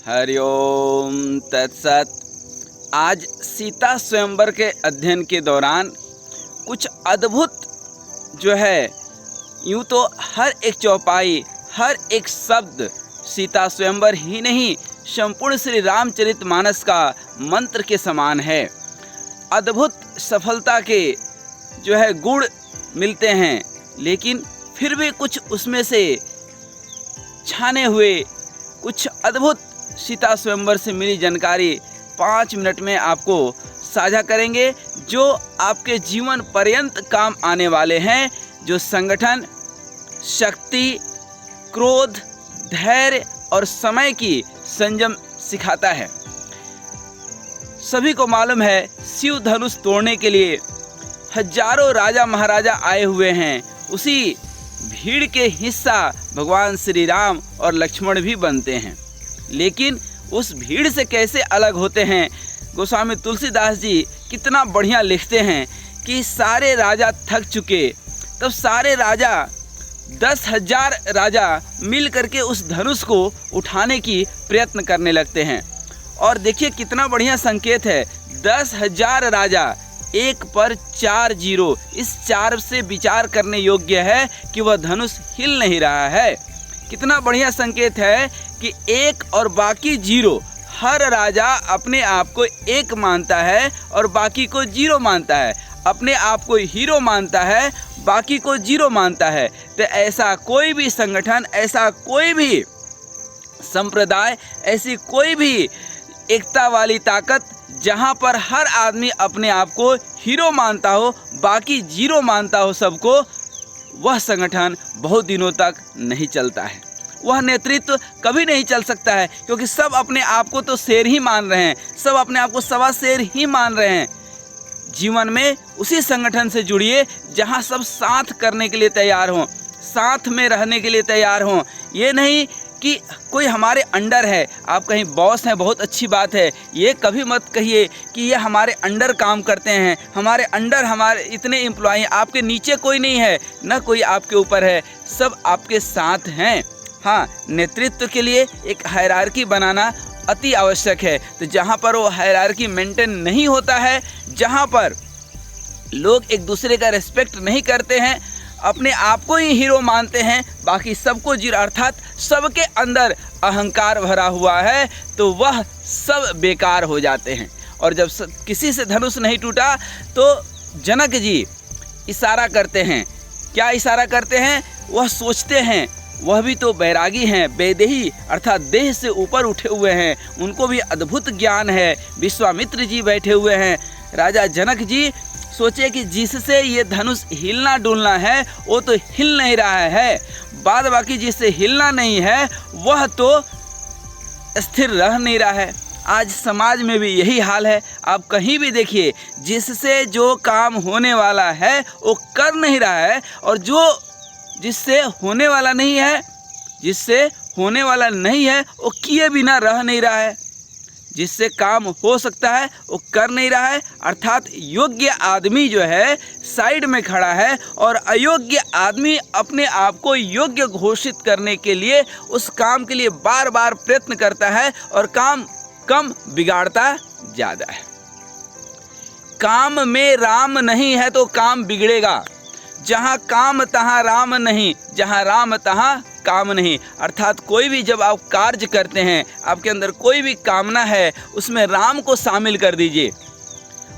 हरि ओम तत्सत। आज सीता स्वयंवर के अध्ययन के दौरान कुछ अद्भुत जो है, यूँ तो हर एक चौपाई, हर एक शब्द सीता स्वयंवर ही नहीं, संपूर्ण श्री रामचरितमानस का मंत्र के समान है। अद्भुत सफलता के जो है गुण मिलते हैं, लेकिन फिर भी कुछ उसमें से छाने हुए कुछ अद्भुत सीता स्वयंवर से मिली जानकारी 5 मिनट में आपको साझा करेंगे, जो आपके जीवन पर्यंत काम आने वाले हैं। जो संगठन, शक्ति, क्रोध, धैर्य और समय की संयम सिखाता है। सभी को मालूम है, शिव धनुष तोड़ने के लिए हजारों राजा महाराजा आए हुए हैं। उसी भीड़ के हिस्सा भगवान श्री राम और लक्ष्मण भी बनते हैं, लेकिन उस भीड़ से कैसे अलग होते हैं। गोस्वामी तुलसीदास जी कितना बढ़िया लिखते हैं कि सारे राजा थक चुके, तब सारे राजा 10,000 राजा मिल करके उस धनुष को उठाने की प्रयत्न करने लगते हैं। और देखिए कितना बढ़िया संकेत है, 10,000 राजा, 1 पर 4 जीरो। इस 4 से विचार करने योग्य है कि वह धनुष हिल नहीं रहा है। कितना बढ़िया संकेत है कि 1 और बाकी 0। हर राजा अपने आप को 1 मानता है और बाकी को 0 मानता है। अपने आप को हीरो मानता है, बाकी को 0 मानता है। तो ऐसा कोई भी संगठन, ऐसा कोई भी संप्रदाय, ऐसी कोई भी एकता वाली ताकत जहाँ पर हर आदमी अपने आप को हीरो मानता हो, बाकी 0 मानता हो सबको, वह संगठन बहुत दिनों तक नहीं चलता है। वह नेतृत्व कभी नहीं चल सकता है, क्योंकि सब अपने आप को तो शेर ही मान रहे हैं, सब अपने आप को सवा शेर ही मान रहे हैं। जीवन में उसी संगठन से जुड़िए जहाँ सब साथ करने के लिए तैयार हों, साथ में रहने के लिए तैयार हों। ये नहीं कि कोई हमारे अंडर है, आप कहीं बॉस हैं, बहुत अच्छी बात है। ये कभी मत कहिए कि ये हमारे अंडर काम करते हैं, हमारे अंडर हमारे इतने एम्प्लॉय हैं। आपके नीचे कोई नहीं है, न कोई आपके ऊपर है, सब आपके साथ हैं। हाँ, नेतृत्व के लिए एक हायरार्की बनाना अति आवश्यक है। तो जहाँ पर वो हायरार्की मेंटेन नहीं होता है, जहाँ पर लोग एक दूसरे का रिस्पेक्ट नहीं करते हैं, अपने आप को ही हीरो मानते हैं, बाकी सबको 0, अर्थात सबके अंदर अहंकार भरा हुआ है, तो वह सब बेकार हो जाते हैं। और जब किसी से धनुष नहीं टूटा तो जनक जी इशारा करते हैं। क्या इशारा करते हैं? वह सोचते हैं, वह भी तो बैरागी हैं, वैदेही अर्थात देह से ऊपर उठे हुए हैं, उनको भी अद्भुत ज्ञान है। विश्वामित्र जी बैठे हुए हैं। राजा जनक जी सोचे कि जिससे ये धनुष हिलना डुलना है वो तो हिल नहीं रहा है, बाद बाकी जिससे हिलना नहीं है वह तो स्थिर रह नहीं रहा है। आज समाज में भी यही हाल है। आप कहीं भी देखिए, जिससे जो काम होने वाला है वो कर नहीं रहा है, और जो जिससे होने वाला नहीं है, जिससे होने वाला नहीं है वो किए बिना रह नहीं रहा है। जिससे काम हो सकता है वो कर नहीं रहा है, अर्थात योग्य आदमी जो है साइड में खड़ा है, और अयोग्य आदमी अपने आप को योग्य घोषित करने के लिए उस काम के लिए बार बार प्रयत्न करता है, और काम कम बिगाड़ता ज़्यादा है। काम में राम नहीं है तो काम बिगड़ेगा। जहाँ काम तहाँ राम नहीं, जहाँ राम तहाँ काम नहीं। अर्थात कोई भी जब आप कार्य करते हैं, आपके अंदर कोई भी कामना है, उसमें राम को शामिल कर दीजिए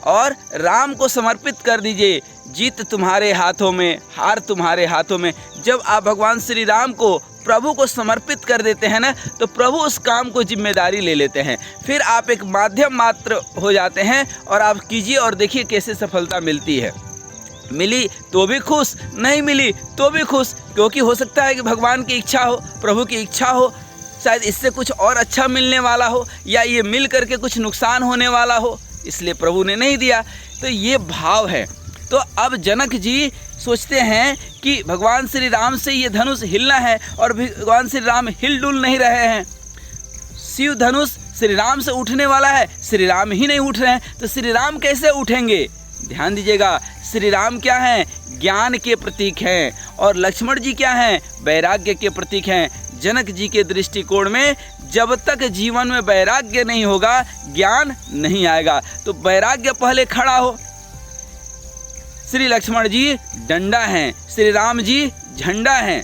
और राम को समर्पित कर दीजिए। जीत तुम्हारे हाथों में, हार तुम्हारे हाथों में। जब आप भगवान श्री राम को, प्रभु को समर्पित कर देते हैं ना, तो प्रभु उस काम को जिम्मेदारी ले लेते हैं। फिर आप एक माध्यम मात्र हो जाते हैं, और आप कीजिए और देखिए कैसे सफलता मिलती है। मिली तो भी खुश, नहीं मिली तो भी खुश, क्योंकि हो सकता है कि भगवान की इच्छा हो, प्रभु की इच्छा हो, शायद इससे कुछ और अच्छा मिलने वाला हो, या ये मिल करके कुछ नुकसान होने वाला हो, इसलिए प्रभु ने नहीं दिया। तो ये भाव है। तो अब जनक जी सोचते हैं कि भगवान श्री राम से ये धनुष हिलना है, और भगवान श्री राम हिल डुल नहीं रहे हैं। शिव धनुष श्री राम से उठने वाला है, श्री राम ही नहीं उठ रहे हैं, तो श्री राम कैसे उठेंगे? ध्यान दीजिएगा, श्री राम क्या हैं? ज्ञान के प्रतीक हैं, और लक्ष्मण जी क्या हैं? वैराग्य के प्रतीक हैं। जनक जी के दृष्टिकोण में जब तक जीवन में वैराग्य नहीं होगा, ज्ञान नहीं आएगा। तो वैराग्य पहले खड़ा हो। श्री लक्ष्मण जी डंडा हैं, श्री राम जी झंडा हैं।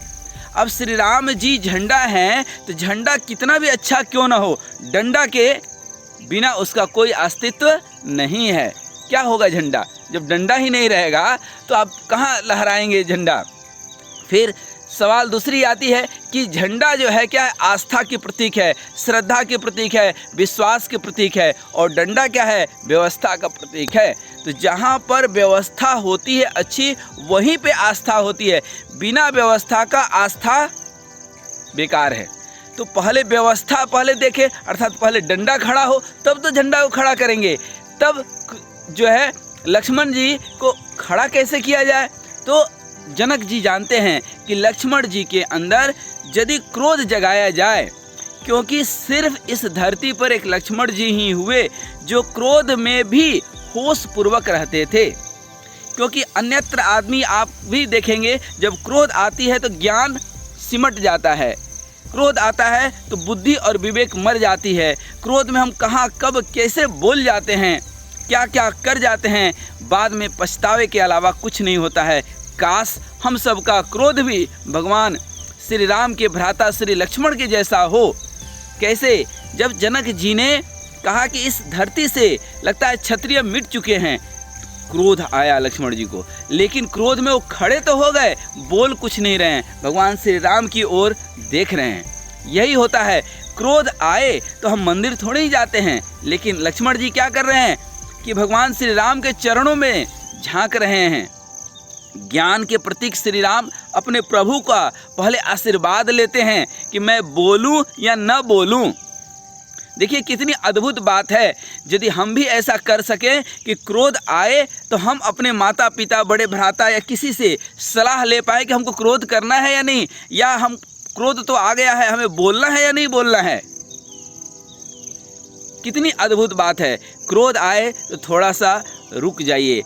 अब श्री राम जी झंडा हैं तो झंडा कितना भी अच्छा क्यों ना हो, डंडा के बिना उसका कोई अस्तित्व नहीं है। क्या होगा झंडा? जब डंडा ही नहीं रहेगा तो आप कहाँ लहराएंगे झंडा? फिर सवाल दूसरी आती है कि झंडा जो है क्या है? आस्था की प्रतीक है, श्रद्धा के प्रतीक है, विश्वास के प्रतीक है। और डंडा क्या है? व्यवस्था का प्रतीक है। तो जहाँ पर व्यवस्था होती है अच्छी, वहीं पे आस्था होती है। बिना व्यवस्था का आस्था बेकार है। तो पहले व्यवस्था पहले देखें, अर्थात पहले डंडा खड़ा हो तब तो झंडा को खड़ा करेंगे। तब जो है लक्ष्मण जी को खड़ा कैसे किया जाए? तो जनक जी जानते हैं कि लक्ष्मण जी के अंदर यदि क्रोध जगाया जाए, क्योंकि सिर्फ इस धरती पर एक लक्ष्मण जी ही हुए जो क्रोध में भी होश पूर्वक रहते थे। क्योंकि अन्यत्र आदमी आप भी देखेंगे, जब क्रोध आती है तो ज्ञान सिमट जाता है, क्रोध आता है तो बुद्धि और विवेक मर जाती है। क्रोध में हम कहाँ कब कैसे बोल जाते हैं, क्या क्या कर जाते हैं, बाद में पछतावे के अलावा कुछ नहीं होता है। काश हम सबका क्रोध भी भगवान श्री राम के भ्राता श्री लक्ष्मण के जैसा हो। कैसे? जब जनक जी ने कहा कि इस धरती से लगता है क्षत्रिय मिट चुके हैं, क्रोध आया लक्ष्मण जी को, लेकिन क्रोध में वो खड़े तो हो गए, बोल कुछ नहीं रहे हैं, भगवान श्री राम की ओर देख रहे हैं। यही होता है, क्रोध आए तो हम मंदिर थोड़े ही जाते हैं, लेकिन लक्ष्मण जी क्या कर रहे हैं कि भगवान श्री राम के चरणों में झांक रहे हैं। ज्ञान के प्रतीक श्री राम अपने प्रभु का पहले आशीर्वाद लेते हैं कि मैं बोलूं या न बोलूं। देखिए कितनी अद्भुत बात है। यदि हम भी ऐसा कर सकें कि क्रोध आए तो हम अपने माता पिता, बड़े भ्राता या किसी से सलाह ले पाए कि हमको क्रोध करना है या नहीं, या हम क्रोध तो आ गया है, हमें बोलना है या नहीं बोलना है। कितनी अद्भुत बात है। क्रोध आए तो थोड़ा सा रुक जाइए,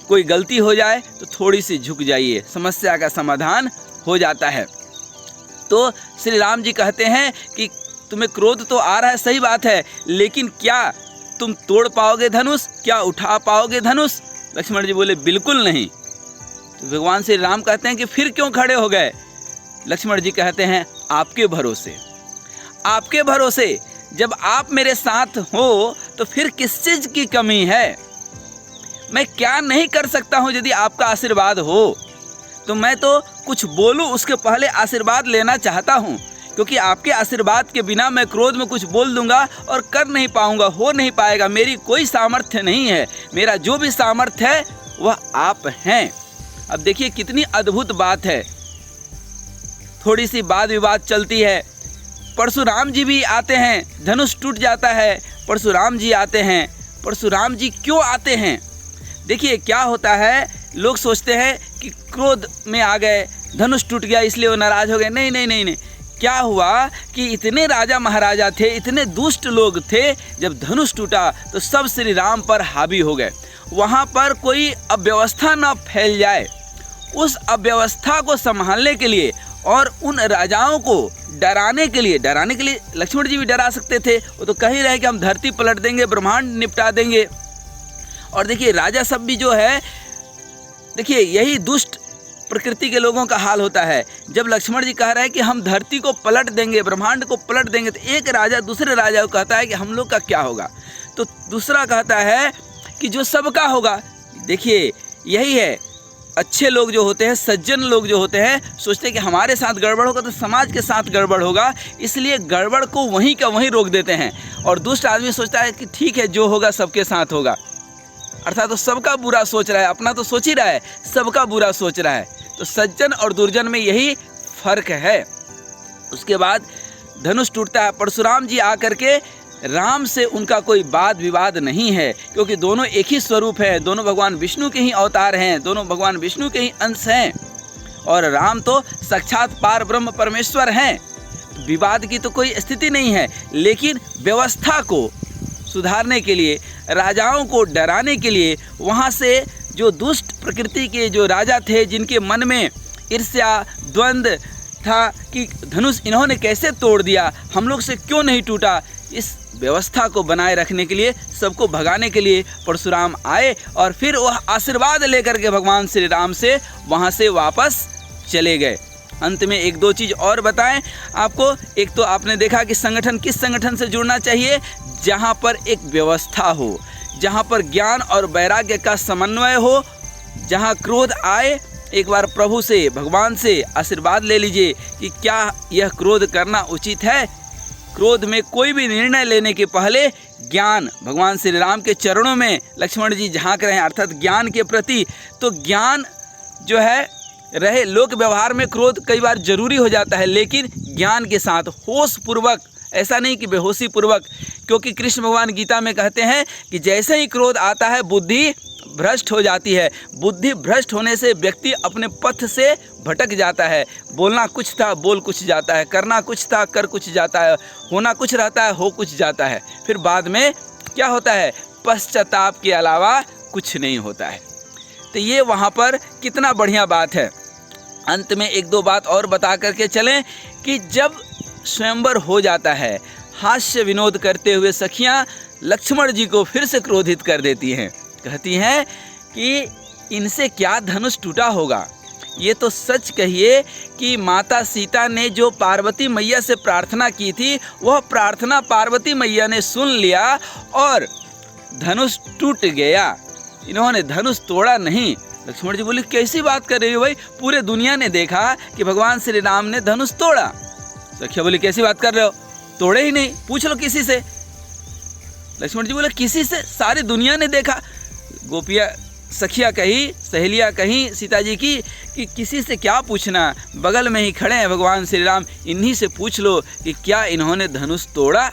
कोई गलती हो जाए तो थोड़ी सी झुक जाइए, समस्या का समाधान हो जाता है। तो श्री राम जी कहते हैं कि तुम्हें क्रोध तो आ रहा है, सही बात है, लेकिन क्या तुम तोड़ पाओगे धनुष? क्या उठा पाओगे धनुष? लक्ष्मण जी बोले बिल्कुल नहीं। तो भगवान श्री राम कहते हैं कि फिर क्यों खड़े हो गए? लक्ष्मण जी कहते हैं आपके भरोसे, आपके भरोसे। जब आप मेरे साथ हो तो फिर किस चीज़ की कमी है? मैं क्या नहीं कर सकता हूँ यदि आपका आशीर्वाद हो? तो मैं तो कुछ बोलूँ उसके पहले आशीर्वाद लेना चाहता हूँ, क्योंकि आपके आशीर्वाद के बिना मैं क्रोध में कुछ बोल दूंगा और कर नहीं पाऊंगा, हो नहीं पाएगा। मेरी कोई सामर्थ्य नहीं है, मेरा जो भी सामर्थ्य है वह आप हैं। अब देखिए कितनी अद्भुत बात है। थोड़ी सी वाद विवाद चलती है, परशुराम जी भी आते हैं, धनुष टूट जाता है, परशुराम जी आते हैं। परशुराम जी क्यों आते हैं? देखिए क्या होता है, लोग सोचते हैं कि क्रोध में आ गए, धनुष टूट गया इसलिए वो नाराज हो गए। नहीं नहीं नहीं नहीं, क्या हुआ कि इतने राजा महाराजा थे, इतने दुष्ट लोग थे, जब धनुष टूटा तो सब श्री राम पर हावी हो गए। वहाँ पर कोई अव्यवस्था न फैल जाए, उस अव्यवस्था को संभालने के लिए और उन राजाओं को डराने के लिए लक्ष्मण जी भी डरा सकते थे। वो तो कह ही रहे कि हम धरती पलट देंगे, ब्रह्मांड निपटा देंगे। और देखिए राजा सब भी जो है, देखिए यही दुष्ट प्रकृति के लोगों का हाल होता है। जब लक्ष्मण जी कह रहे हैं कि हम धरती को पलट देंगे, ब्रह्मांड को पलट देंगे, तो एक राजा दूसरे राजा को कहता है कि हम लोग का क्या होगा? तो दूसरा कहता है कि जो सबका होगा। देखिए यही है, अच्छे लोग जो होते हैं, सज्जन लोग जो होते हैं, सोचते हैं कि हमारे साथ गड़बड़ होगा तो समाज के साथ गड़बड़ होगा, इसलिए गड़बड़ को वहीं का वहीं रोक देते हैं। और दुष्ट आदमी सोचता है कि ठीक है, जो होगा सबके साथ होगा, अर्थात तो सबका बुरा सोच रहा है, अपना तो सोच ही रहा है, सबका बुरा सोच रहा है। तो सज्जन और दुर्जन में यही फर्क है। उसके बाद धनुष टूटता है, परशुराम जी आकर के राम से उनका कोई वाद विवाद नहीं है, क्योंकि दोनों एक ही स्वरूप है, दोनों भगवान विष्णु के ही अवतार हैं, दोनों भगवान विष्णु के ही अंश हैं, और राम तो साक्षात पार ब्रह्म परमेश्वर हैं। विवाद की तो कोई स्थिति नहीं है, लेकिन व्यवस्था को सुधारने के लिए, राजाओं को डराने के लिए, वहाँ से जो दुष्ट प्रकृति के जो राजा थे, जिनके मन में ईर्ष्या, द्वंद्व था कि धनुष इन्होंने कैसे तोड़ दिया, हम लोग से क्यों नहीं टूटा। इस व्यवस्था को बनाए रखने के लिए, सबको भगाने के लिए परशुराम आए और फिर वह आशीर्वाद लेकर के भगवान श्री राम से वहाँ से वापस चले गए। अंत में एक दो चीज़ और बताएं आपको। एक तो आपने देखा कि संगठन, किस संगठन से जुड़ना चाहिए, जहाँ पर एक व्यवस्था हो, जहाँ पर ज्ञान और वैराग्य का समन्वय हो, जहाँ क्रोध आए एक बार प्रभु से, भगवान से आशीर्वाद ले लीजिए कि क्या यह क्रोध करना उचित है। क्रोध में कोई भी निर्णय लेने के पहले ज्ञान, भगवान श्री राम के चरणों में लक्ष्मण जी झांक रहे हैं, अर्थात ज्ञान के प्रति। तो ज्ञान जो है रहे, लोक व्यवहार में क्रोध कई बार जरूरी हो जाता है, लेकिन ज्ञान के साथ होश पूर्वक, ऐसा नहीं कि बेहोशी पूर्वक। क्योंकि कृष्ण भगवान गीता में कहते हैं कि जैसे ही क्रोध आता है बुद्धि भ्रष्ट हो जाती है। बुद्धि भ्रष्ट होने से व्यक्ति अपने पथ से भटक जाता है। बोलना कुछ था, बोल कुछ जाता है, करना कुछ था, कर कुछ जाता है, होना कुछ रहता है, हो कुछ जाता है। फिर बाद में क्या होता है, पश्चाताप के अलावा कुछ नहीं होता है। तो ये वहाँ पर कितना बढ़िया बात है। अंत में एक दो बात और बता करके चलें कि जब स्वयंवर हो जाता है, हास्य विनोद करते हुए सखियाँ लक्ष्मण जी को फिर से क्रोधित कर देती हैं। कहती हैं कि इनसे क्या धनुष टूटा होगा। ये तो सच कहिए कि माता सीता ने जो पार्वती मैया से प्रार्थना की थी, वह प्रार्थना पार्वती मैया ने सुन लिया और धनुष टूट गया। इन्होंने धनुष तोड़ा नहीं। लक्ष्मण जी बोले कैसी बात कर रही हो भाई, पूरे दुनिया ने देखा कि भगवान श्री राम ने धनुष तोड़ा। सखिया बोली कैसी बात कर रहे हो, तोड़े ही नहीं, पूछ लो किसी से। लक्ष्मण जी बोले किसी से, सारी दुनिया ने देखा। गोपिया सखिया कही, सहेलियाँ कहीं सीता जी की कि किसी से क्या पूछना, बगल में ही खड़े हैं भगवान श्री राम, इन्हीं से पूछ लो कि क्या इन्होंने धनुष तोड़ा।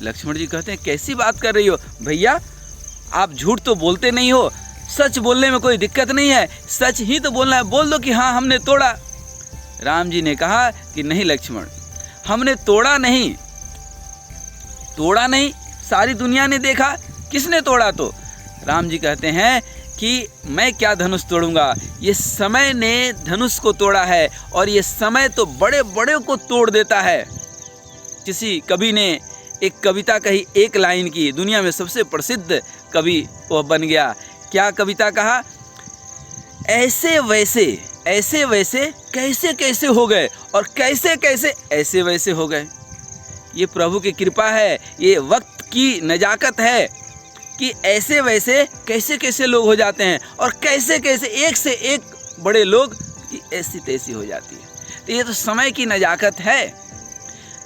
लक्ष्मण जी कहते हैं कैसी बात कर रही हो भैया, आप झूठ तो बोलते नहीं हो, सच बोलने में कोई दिक्कत नहीं है, सच ही तो बोलना है, बोल दो कि हाँ हमने तोड़ा। राम जी ने कहा कि नहीं लक्ष्मण, हमने तोड़ा नहीं, तोड़ा नहीं, सारी दुनिया ने देखा, किसने तोड़ा। तो राम जी कहते हैं कि मैं क्या धनुष तोड़ूंगा, ये समय ने धनुष को तोड़ा है और ये समय तो बड़े बड़े को तोड़ देता है। किसी कवि ने एक कविता कही, एक लाइन की, दुनिया में सबसे प्रसिद्ध कवि वह बन गया। क्या कविता कहा, ऐसे वैसे कैसे कैसे हो गए और कैसे कैसे ऐसे वैसे हो गए। ये प्रभु की कृपा है, ये वक्त की नजाकत है कि ऐसे वैसे कैसे कैसे लोग हो जाते हैं और कैसे कैसे एक से एक बड़े लोग की ऐसी तैसी हो जाती है। तो ये तो समय की नजाकत है।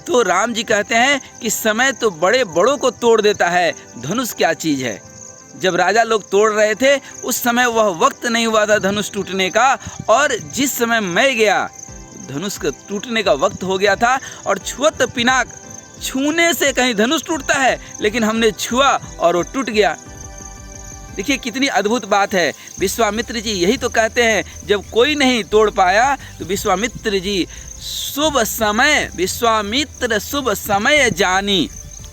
तो राम जी कहते हैं कि समय तो बड़े बड़ों को तोड़ देता है, धनुष क्या चीज़ है। जब राजा लोग तोड़ रहे थे उस समय वह वक्त नहीं हुआ था धनुष टूटने का, और जिस समय मैं गया धनुष का टूटने का वक्त हो गया था। और छुअत पिनाक, छूने से कहीं धनुष टूटता है, लेकिन हमने छुआ और वो टूट गया। देखिए कितनी अद्भुत बात है। विश्वामित्र जी यही तो कहते हैं, जब कोई नहीं तोड़ पाया तो विश्वामित्र जी शुभ समय, विश्वामित्र शुभ समय जानी,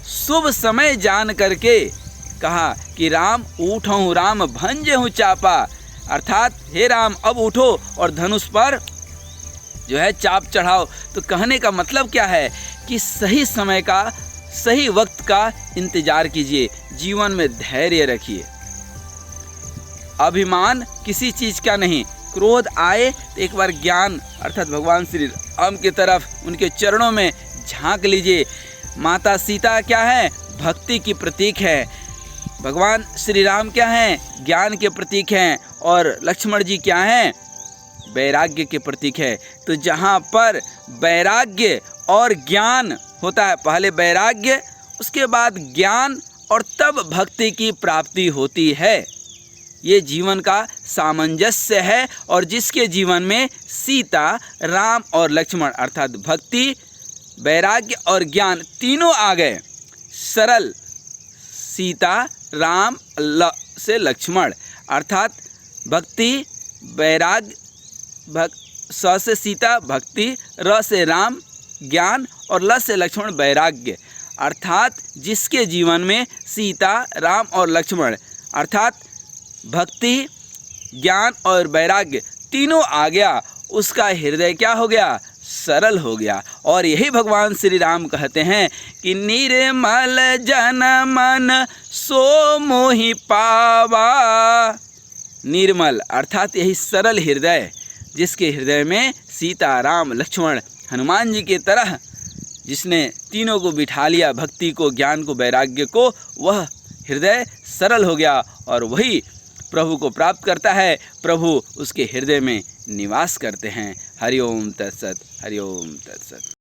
शुभ समय जान करके कहा कि राम उठूं राम भंजहूं चापा, अर्थात हे राम अब उठो और धनुष पर जो है चाप चढ़ाओ। तो कहने का मतलब क्या है कि सही समय का, सही वक्त का इंतजार कीजिए, जीवन में धैर्य रखिए। अभिमान किसी चीज़ का नहीं। क्रोध आए तो एक बार ज्ञान अर्थात भगवान श्री राम की तरफ, उनके चरणों में झांक लीजिए। माता सीता क्या है, भक्ति की प्रतीक है। भगवान श्री राम क्या हैं, ज्ञान के प्रतीक हैं। और लक्ष्मण जी क्या हैं, वैराग्य के प्रतीक है। तो जहाँ पर वैराग्य और ज्ञान होता है, पहले वैराग्य उसके बाद ज्ञान और तब भक्ति की प्राप्ति होती है। ये जीवन का सामंजस्य है। और जिसके जीवन में सीता, राम और लक्ष्मण अर्थात भक्ति, वैराग्य और ज्ञान तीनों आ गए, सरल सीता, राम से लक्ष्मण, अर्थात भक्ति, वैराग्य, स से सीता भक्ति, र से राम ज्ञान और ल से लक्ष्मण वैराग्य। अर्थात जिसके जीवन में सीता, राम और लक्ष्मण अर्थात भक्ति, ज्ञान और वैराग्य तीनों आ गया, उसका हृदय क्या हो गया? सरल हो गया। और यही भगवान श्री राम कहते हैं कि निर्मल जन मन सो मोहि पावा। निर्मल अर्थात यही सरल हृदय, जिसके हृदय में सीता, राम, लक्ष्मण, हनुमान जी की तरह जिसने तीनों को बिठा लिया, भक्ति को, ज्ञान को, वैराग्य को, वह हृदय सरल हो गया और वही प्रभु को प्राप्त करता है। प्रभु उसके हृदय में निवास करते हैं। हरि ओम तत्सत, हरि ओम तत्सत।